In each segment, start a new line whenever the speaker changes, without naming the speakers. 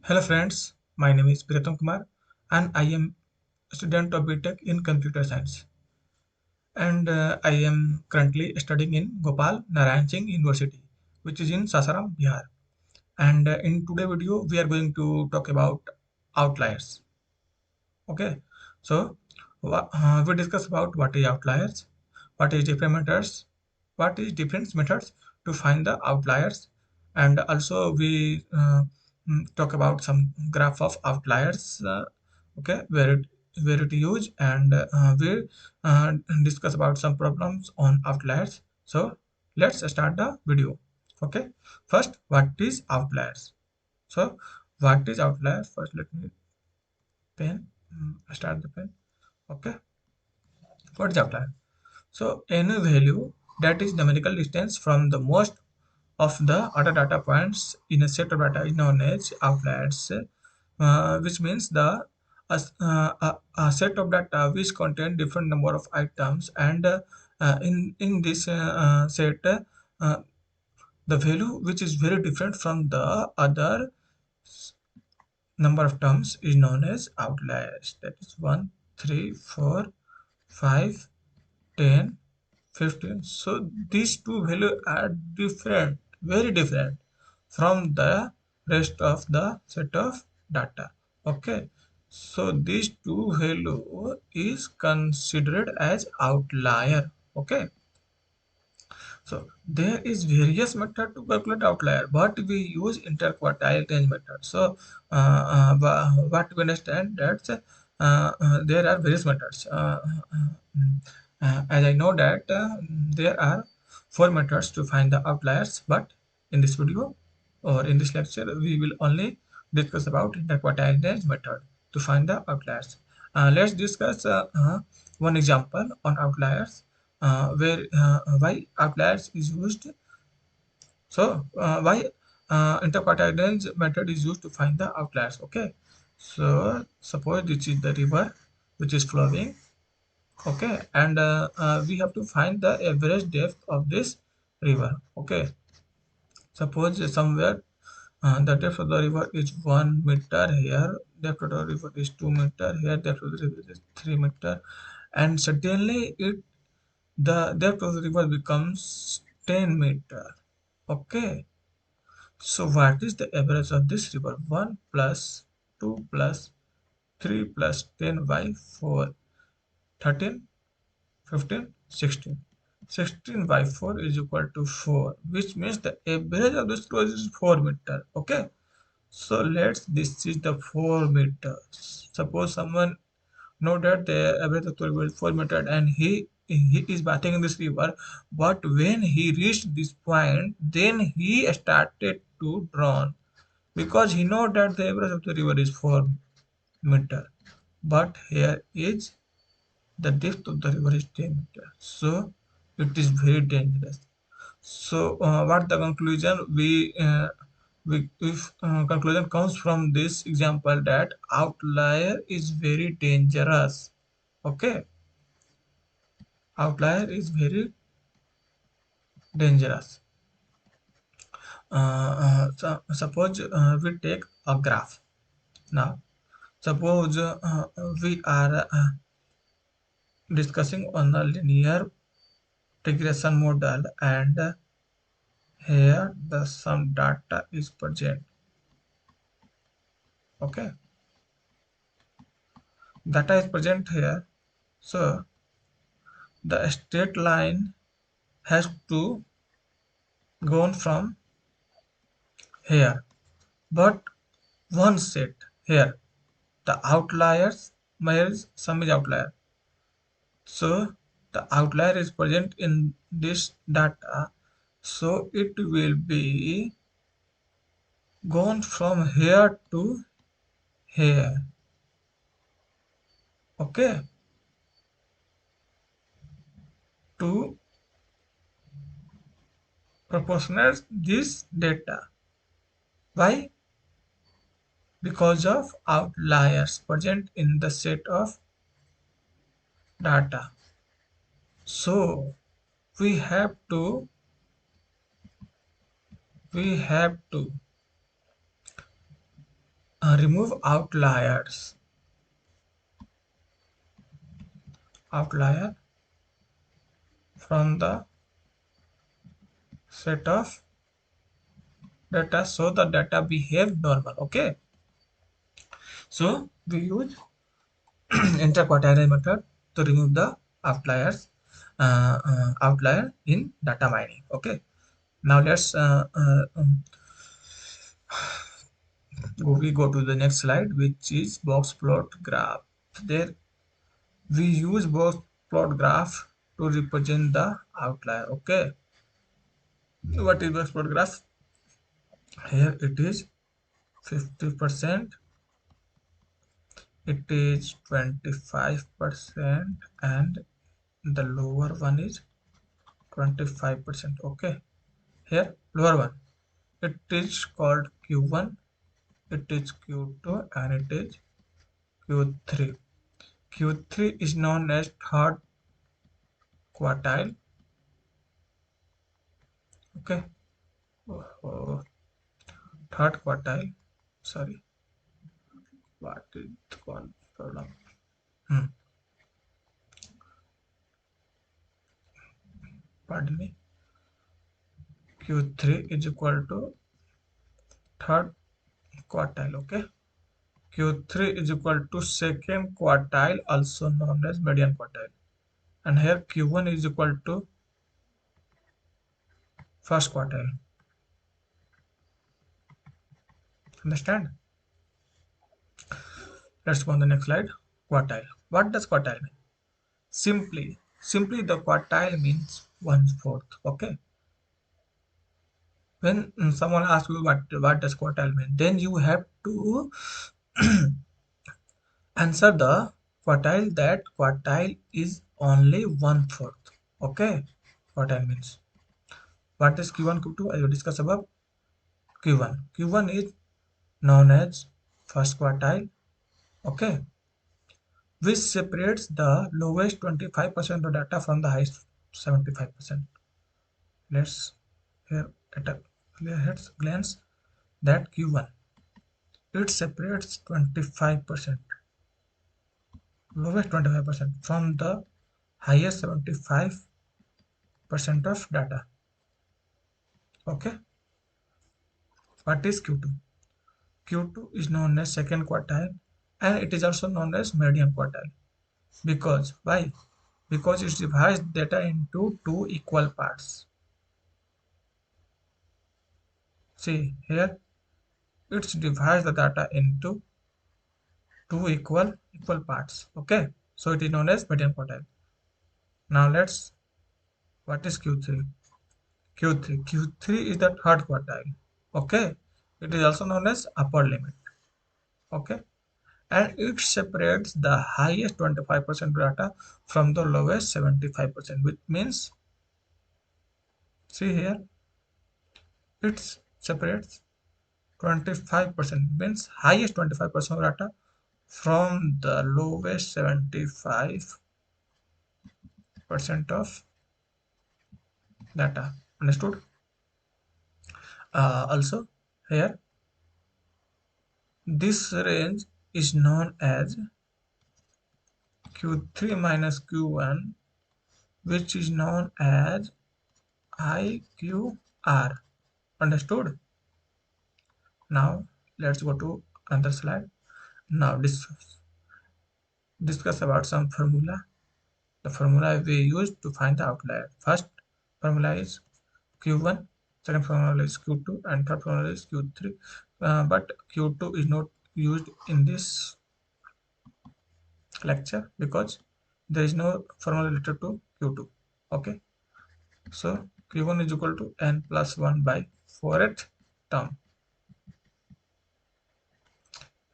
Hello friends, my name is Pritam Kumar and I am a student of BTech in Computer Science and I am currently studying in Gopal Narayan Singh University which is in Sasaram, Bihar. And in today's video we are going to talk about outliers. Okay, so we discuss about what is outliers, what is different methods, what is different methods to find the outliers, and also we talk about some graph of outliers. Okay, where it use, and we uh, discuss about some problems on outliers. So let's start the video. Okay, first, what is outliers? So what is outliers? First, let me pen. Start the pen. Okay, what is outlier? So any value that is numerical distance from the most of the other data points in a set of data is known as outliers, which means a set of data which contain different number of items, and in this set, the value which is very different from the other number of terms is known as outliers. That is 1, 3, 4, 5, 10, 15. So these two values are different, very different from the rest of the set of data. Okay, so these two value is considered as outlier. Okay, so there is various method to calculate outlier, but we use interquartile range method. So what we understand that there are various methods. As I know that there are four methods to find the outliers, but in this video or in this lecture we will only discuss about interquartile range method to find the outliers. Let's discuss one example on outliers, where why outliers is used. So why interquartile range method is used to find the outliers. Okay, so suppose this is the river which is flowing. Okay, and we have to find the average depth of this river. Okay, suppose somewhere the depth of the river is 1 meter here, depth of the river is 2 meter here, depth of the river is 3 meter, and suddenly the depth of the river becomes 10 meter. Okay, so what is the average of this river? 1 plus 2 plus 3 plus 10 by 4, 13, 15, 16. 16 by 4 is equal to 4, which means the average of this river is 4 meter. Okay, so this is the 4 meters. Suppose someone know that the average of the river is 4 meter and he is bathing in this river, but when he reached this point, then he started to drown because he know that the average of the river is 4 meter. But here is the depth of the river is 10 meter. So it is very dangerous. So what the conclusion we if conclusion comes from this example that outlier is very dangerous. Okay, outlier is very dangerous. Suppose we take a graph. Now suppose we are discussing on a linear regression model, and here the some data is present. Okay, data is present here. So the straight line has to go on from here, but one set here, the outliers, means some is outlier. So the outlier is present in this data, so it will be gone from here to here. Okay, to proportionate this data. Why? Because of outliers present in the set of data. So we have to we have to Remove outlier from the set of data so the data behave normal. Okay, so we use interquartile method to remove the outliers outlier in data mining. Okay, now let's we go to the next slide, which is box plot graph. There we use box plot graph to represent the outlier. Okay, what is box plot graph? Here it is 50%, it is 25%, and the lower one is 25%. Okay, here lower one, it is called Q1, it is Q2, and it is Q3. Q3 is known as third quartile. Okay, oh, third quartile. Sorry, what is one problem? Hmm. Pardon me. Q3 is equal to third quartile. Okay, Q3 is equal to second quartile, also known as median quartile, and here Q1 is equal to first quartile. Understand? Let's go on the next slide. Quartile. What does quartile mean? Simply the quartile means one fourth. Okay. When someone asks you what does quartile mean, then you have to answer the quartile that quartile is only one fourth. Okay. Quartile means what is Q1, Q2? I will discuss above. Q1. Q1 is known as first quartile. Okay, which separates the lowest 25% of data from the highest 75%. Let's here at a glance that Q1, it separates 25%, lowest 25% from the highest 75% of data. Okay, what is Q2? Q2 is known as second quartile, and it is also known as median quartile. Because why? Because it divides data into two equal parts. See here, it divides the data into two equal parts. Okay, so it is known as median quartile. Now let's, what is Q3? Q3 is the third quartile. Okay, it is also known as upper limit. Okay, and it separates the highest 25% data from the lowest 75%, which means, see here, it separates 25%, means highest 25% of data from the lowest 75% of data. Understood? Also here this range is known as Q3 minus Q1, which is known as IQR. Understood? Now let's go to another slide. Now discuss about some formula. The formula we use to find the outlier. First formula is Q1, second formula is Q2, and third formula is Q3. But Q2 is not used in this lecture because there is no formula related to Q2. Okay, so Q1 is equal to n plus 1 by 4th term,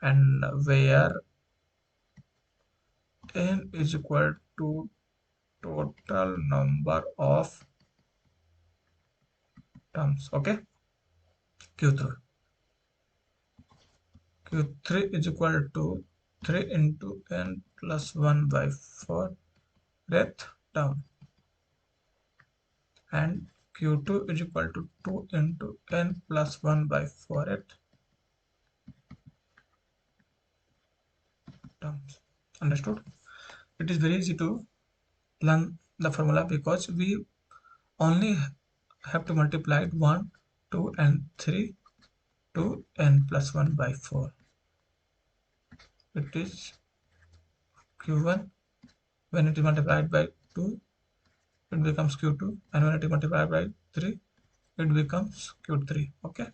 and where n is equal to total number of terms. Okay, Q3 Q3 is equal to 3 into n plus 1 by 4th term, and Q2 is equal to 2 into n plus 1 by 4th terms. Understood? It is very easy to learn the formula because we only have to multiply 1, 2 and 3 to n plus 1 by 4. It is q1. When it is multiplied by 2, it becomes q2, and when it is multiplied by 3, it becomes q3. Okay.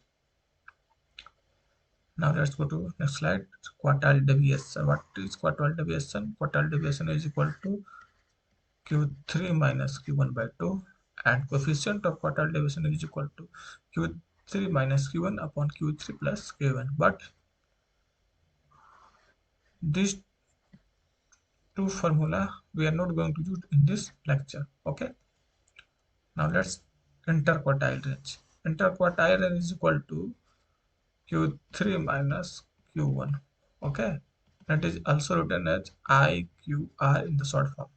Now let's go to next slide. Quartile deviation. What is quartile deviation? Quartile deviation is equal to q3 minus q1 by 2, and coefficient of quartile deviation is equal to q3 minus q1 upon q3 plus q1. But these two formula we are not going to use in this lecture. Okay. Now let's interquartile range. Interquartile range is equal to q3 minus q1. Okay. That is also written as IQR in the short form.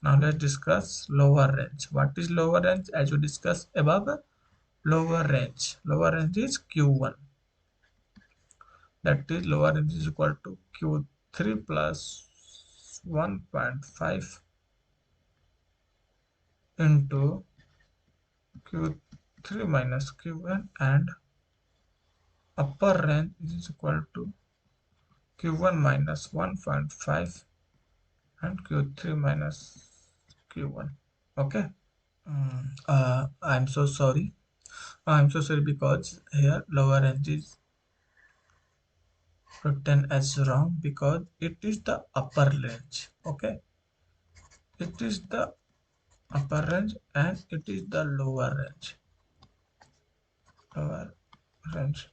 Now let's discuss lower range. What is lower range? As we discussed above, lower range. Lower range is q1. That is lower range is equal to q3 plus 1.5 into q3 minus q1, and upper range is equal to q1 minus 1.5 and q3 minus q1. Okay. I'm so sorry. I'm so sorry because here lower range is written as wrong because it is the upper range. Okay. It is the upper range and it is the lower range. Lower range.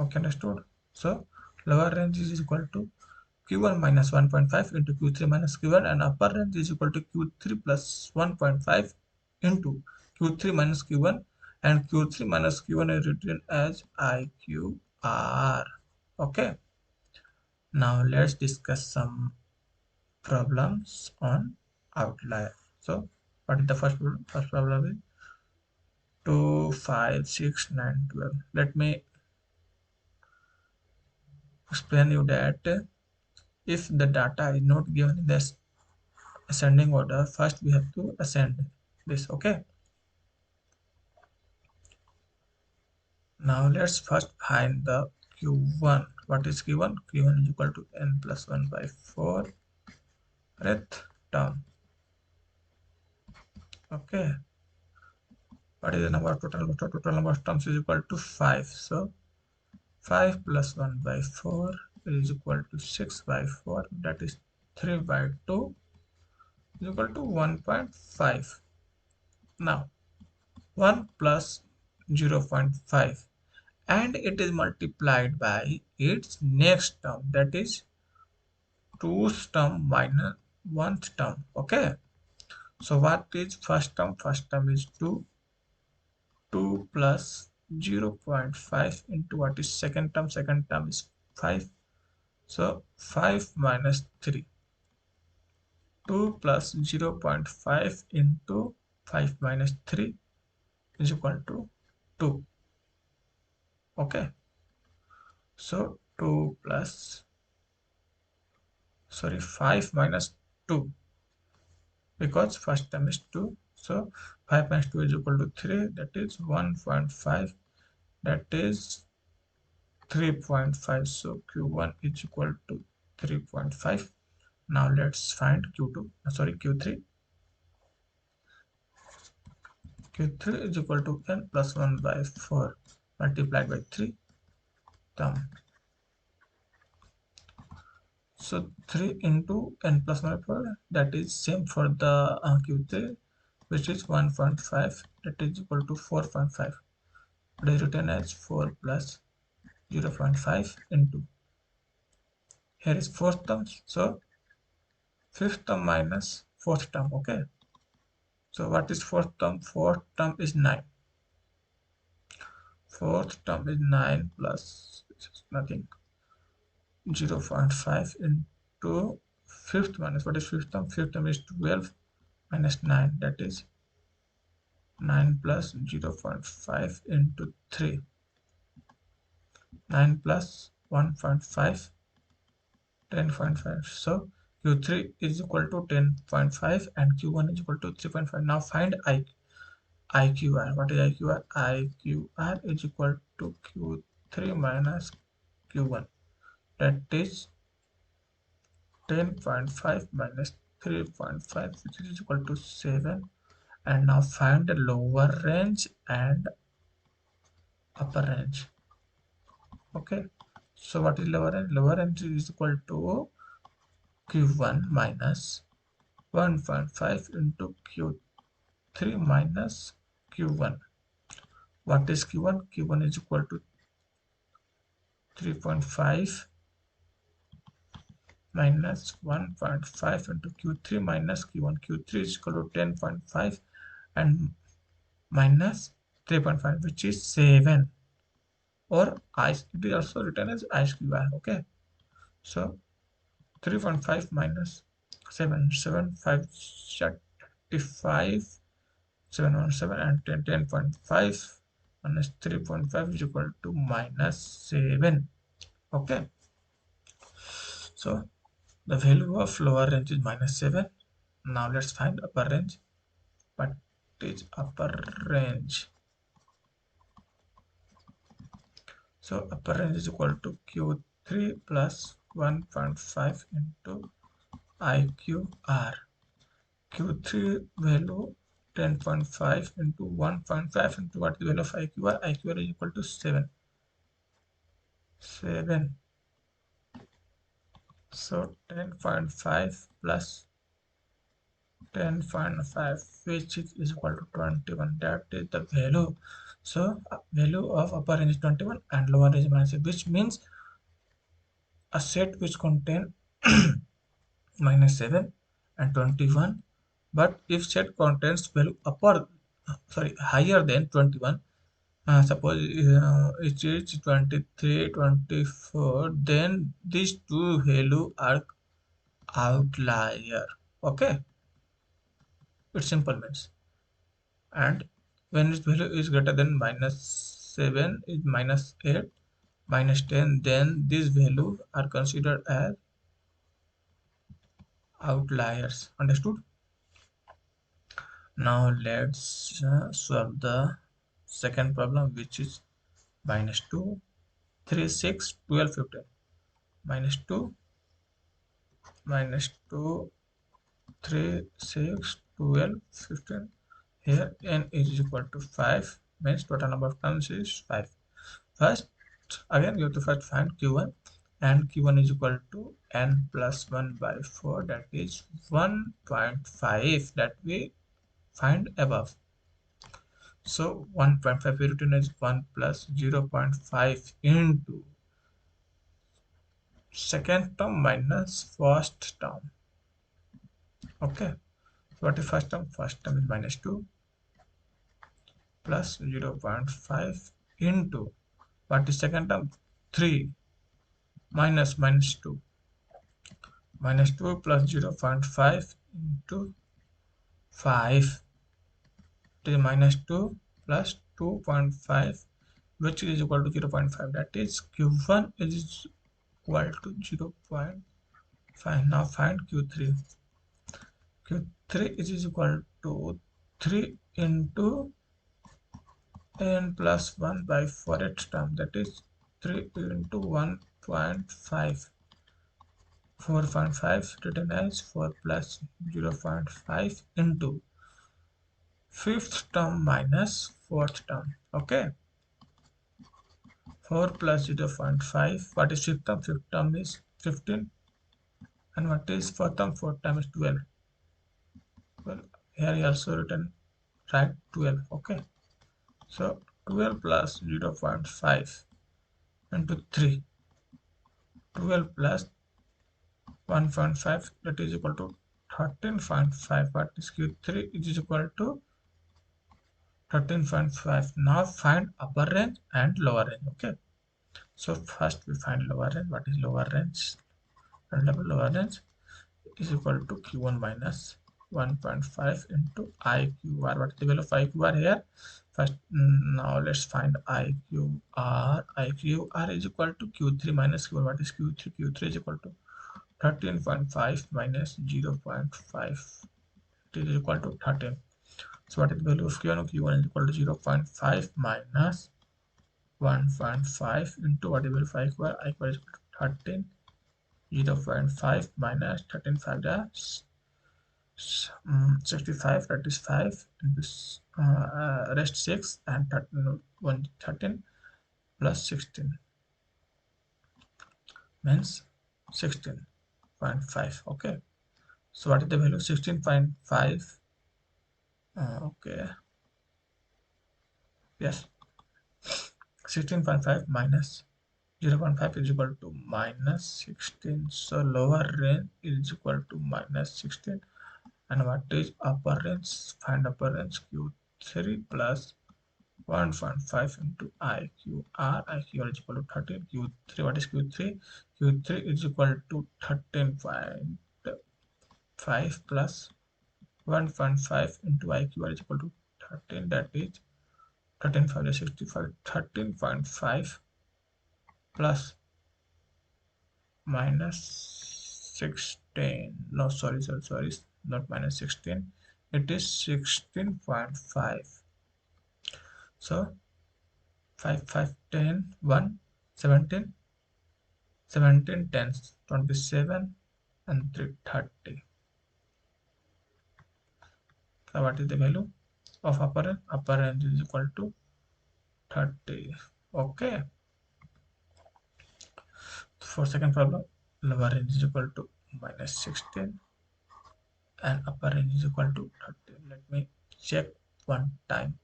Okay, understood? So lower range is equal to q1 minus 1.5 into q3 minus q1, and upper range is equal to q3 plus 1.5 into q3 minus q1, and q3 minus q1 is written as IQR. Okay. Now let's discuss some problems on outlier. So what is the first problem? First problem is 2, 5, 6, 9, 12. Let me explain you that if the data is not given in this ascending order, first we have to ascend this. Okay. Now let's first find the q1. What is q1? Q1 is equal to n plus 1 by 4 rth term. Okay. What is the number of total number of terms is equal to 5. So 5 plus 1 by 4 is equal to 6 by 4, that is 3 by 2 is equal to 1.5. Now 1 plus 0.5, and it is multiplied by its next term, that is 2's term minus 1th term. Okay. So what is first term? First term is 2. 2 plus 0.5 into what is second term? Second term is 5. So 5 minus 3. 2 plus 0.5 into 5 minus 3 is equal to 2. Okay. So 2 plus, sorry, 5 minus 2, because first term is 2. So 5 minus 2 is equal to 3, that is 1.5, that is 3.5. So q1 is equal to 3.5. Now let's find q2, sorry, q3. q3 is equal to n plus 1 by 4 multiplied by 3 term. So 3 into n plus 1 by 4, that is same for the q3, which is 1.5, that is equal to 4.5. It is written as 4 plus 0.5 into, here is fourth term, so fifth term minus fourth term. Okay. So what is fourth term? Fourth term is 9. Fourth term is 9 plus nothing, 0.5 into fifth minus, what is fifth term? Fifth term is 12 minus 9, that is 9 plus 0.5 into 3. 9 plus 1.5 10.5. So Q3 is equal to 10.5 and Q1 is equal to 3.5. Now find IQR. What is IQR? IQR is equal to Q3 minus Q1. That is 10.5 minus 3.5, which is equal to 7. And now find the lower range and upper range. Okay. So what is lower range? Lower range is equal to Q1 minus 1.5 into Q3 minus Q1. What is Q1? Q1 is equal to 3.5 minus 1.5 into Q3 minus Q1. Q3 is equal to 10.5 and minus 3.5, which is 7, or it is also written as IQR. Okay, so 3.5 minus 7, 7, 5, 35, 717 and 10.5 minus 3.5 is equal to minus 7. Okay, so the value of lower range is minus 7. Now let's find upper range. What is upper range? So upper range is equal to Q3 plus 1.5 into IQR. Q3 value 10.5 into 1.5 into what is the value of IQR? IQR is equal to 7. 7. So 10.5 plus 10.5, which is equal to 21. That is the value. So value of upper range is 21 and lower range is minus 6, which means a set which contain minus 7 and 21. But if set contains value higher than 21, suppose it is 23, 24, then these two value are outlier. Okay, it simple means. And when its value is greater than minus 7 is minus 8, minus 10, then these values are considered as outliers. Understood? Now let's solve the second problem, which is minus 2, 3, 6, 12, 15. Minus 2, minus 2, 3, 6, 12, 15. Here n is equal to 5, means total number of terms is 5. First, again you have to first find Q1, and Q1 is equal to n plus 1 by 4, that is 1.5 that we find above. So 1.5 we written as 1 plus 0.5 into second term minus first term. Okay, so what is first term? First term is minus 2 plus 0.5 into what is second term? 3 minus minus 2. Minus 2 plus 0.5 into 5. It is minus 2 plus 2.5, which is equal to 0.5. That is Q1 is equal to 0.5. Now find Q3. Q3 is equal to 3 into n plus 1 by 4th term. That is 3 into 1.5. 4.5 written as 4 plus 0.5 into fifth term minus fourth term. Okay, 4 plus 0.5. What is fifth term? Fifth term is 15. And what is fourth term? Fourth term is 12. Well, here I also written right 12. Okay, so 12 plus 0.5 into 3. 12 plus 1.5, that is equal to 13.5. What is Q3 is equal to 13.5. Now find upper range and lower range. Okay, so first we find lower range. What is lower range? Lower range is equal to Q1 minus 1.5 into IQR. What is the value of IQR here? First, now let's find IQR. IQR is equal to Q3 minus Q1. What is Q3? Q3 is equal to 13.5 minus 0.5, it is equal to 13. So what is the value of q1? Q1 is equal to 0.5 minus 1.5 into what is the value of I square? I square is equal to 13. 0.5 minus 13 5 dash 65, that is 5 into rest 6 and 13 1 13 plus 16 means 16.5. Okay, so what is the value? 16.5. Okay, yes, 16.5 minus 0.5 is equal to minus 16. So lower range is equal to minus 16. And what is upper range? Find upper range. Q3 plus 1.5 into IQR. IQR is equal to 13. Q3, what is Q3? Q3 is equal to 13.5 plus 1.5 into IQR is equal to 13. That is 13.5 is 65. 13.5 plus minus 16. No, sorry, not minus 16. It is 16.5. So 5, 5, 10, 1, 17, 17 tens, 27, and 3, 30. So what is the value of upper range? Upper range is equal to 30. Okay. For second problem, lower range is equal to minus 16 and upper range is equal to 30. Let me check one time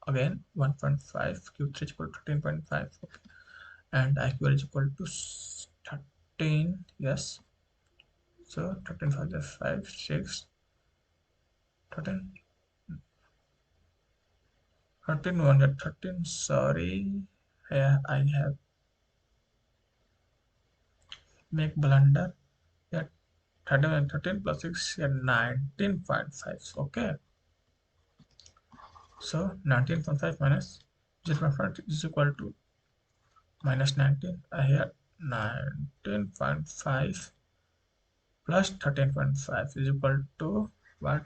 again. 1.5 q3 is equal to 13.5. Okay. And IQ is equal to 13. Yes, so 13 5 is 5 6 13 13 113. Sorry, yeah, I have make blunder. Yeah, 13 and 13 plus 6, yeah, 19.5. Okay, so 19.5 minus 0.5 is equal to minus 19. I have 19.5 plus 13.5 is equal to what?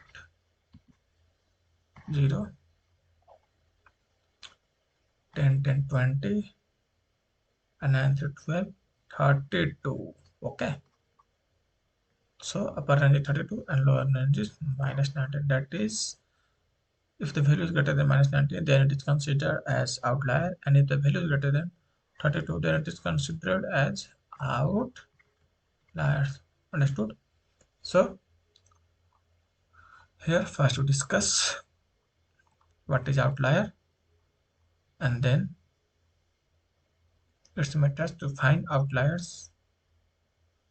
0, 10, 10, 20, and 9 to 12, 32. Okay, so upper range is 32 and lower range is minus 19. That is, if the value is greater than minus 19, then it is considered as outlier, and if the value is greater than 32, then it is considered as outliers. Understood? So here first we discuss what is outlier, and then its methods to find outliers.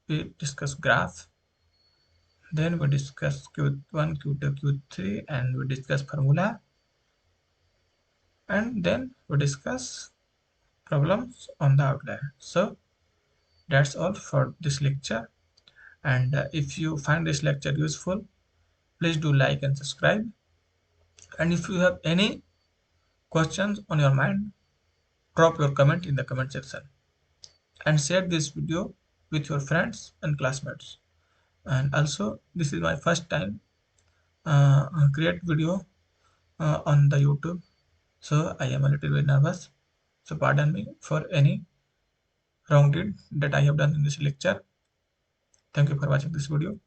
We discuss graph, then we discuss Q1, Q2, Q3, and we discuss formula, and then we discuss problems on the outlier. So that's all for this lecture. And if you find this lecture useful, please do like and subscribe. And if you have any questions on your mind, drop your comment in the comment section and share this video with your friends and classmates. And also, this is my first time create video on the YouTube, so I am a little bit nervous. So pardon me for any wrong deed that I have done in this lecture. Thank you for watching this video.